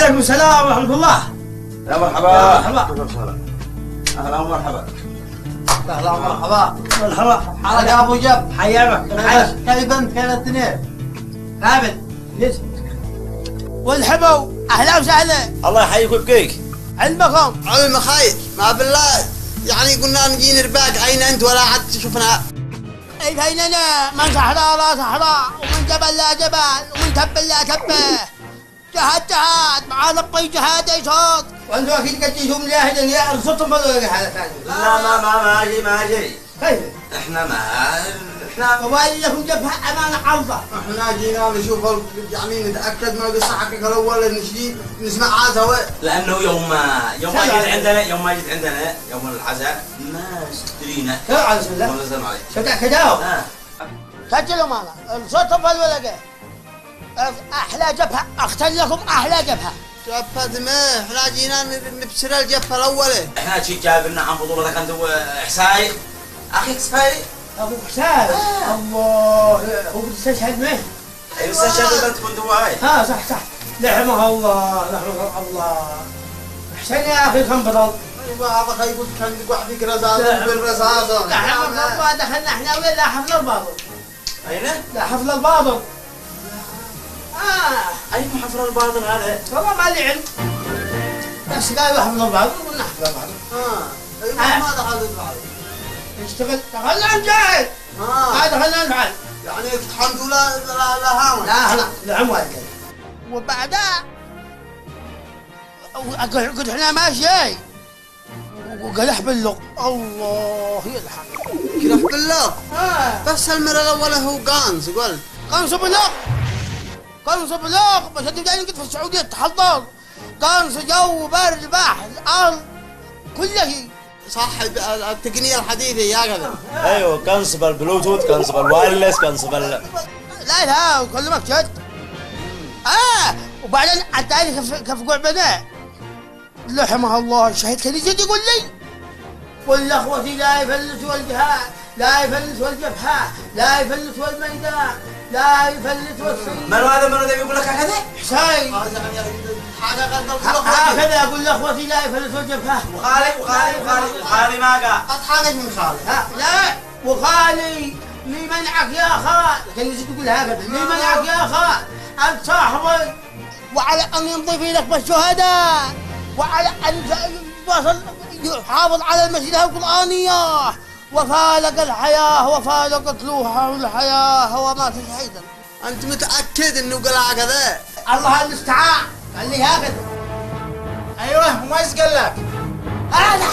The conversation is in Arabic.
وعليكم السلام ورحمة الله. يا مرحبا. يا مرحبا. اهلا ومرحبا. اهلا ومرحبا. مرحبا. حالك يا ابو جاب؟ حياك. كيف انت؟ كيف الاثنين؟ قابل. ليش؟ والحبو اهلا وسهلا. الله يحييك ويبقيك. علمكم؟ علم خير ما بالله، يعني قلنا نجي نرباك عين انت ولا حد تشوفنا. اي بيننا من صحراء لا صحراء ومن جبل لا جبل ومن تب لا تبه. جهاد مع ربي جهاد يصوت. وانتم اكيد قد تجوا مجاهدين يا ارصدتم بدل حاله ثانيه. لا ما جي. كيف؟ احنا وبالي لكم جبهه امانه عرضه. احنا جينا نشوف يعني نتاكد من القصه حقك الاول، نجي نسمعها سوا. لانه يوم ما جيت عندنا يوم العزاء ما استرينا. لا على بسم الله. الله يسلم عليك. كداو. سجلوا معنا الصوت الولقه. احلى جبهه اختار لكم احلى جبهه. جبهة ما احنا جينا نبشر الجبهة الأولى. احنا شي جاب لنا عن بطولتك انت واحساي اخيك سفاري. ابو حسين. الله هو بتستشهد معه. ايوه استشهد انت كنت هو هاي. صح رحمه الله. حسين يا اخي كم بطل. ايوه هذا خيبوت كان يقعد فيك رزازة بالرزازة. لا حفل الباطل دخلنا احنا وين لا حفل الباطل. اين؟ لا حفل الباطل. اي حفل الباطل هذا؟ والله ما لي علم. بس قالوا حفل الباطل قلنا حفل الباطل. ايوه ما دخلت الباطل. نشتغل دخلنا نجاهد. ما دخلنا نفعل. يعني الحمد لله لا هاون. لا عموال وبعدها قلت احنا ماشي وقلح باللغ. الله يلحق. قلح باللغ. بس المرة الأولى هو قانص قلت. قانص باللغ بس انتم جايين قلت في السعودية تحضر. قانص جو برد بحر الأرض كل شيء. صح التقنية الحديثة يا كذا. ايوه كنصب البلوتوث كنصب الوايرلس كنصب لا كلمك جد. وبعدين الثاني كيف قعبنا رحمه الله الشهيد كان يجي يقول لي قل لاخوتي لا يفلتوا الجهاد، لا يفلتوا الجبهه، لا يفلتوا الميدان، لا يفلتوا السيف. من هذا يقول لك هكذا؟ حسين هكذا اقول لاخوتي لا يفلتوا الجبهه. وخالي ما قال. أتحاجج من خالي. لا وخالي لي منعك يا خال. كان يجي يقول هكذا لي منعك يا خال انت صاحبي، وعلى ان يمضي في لك بالشهداء، وعلى ان يحافظ على المسيرة القرآنية، وفالق الحياة وفالقت روحه الحياة ومات شهيدا. أنت متأكد إنه قال هكذا؟ الله المستعان قال لي هكذا. أيوه وما يسقل لك؟ أنا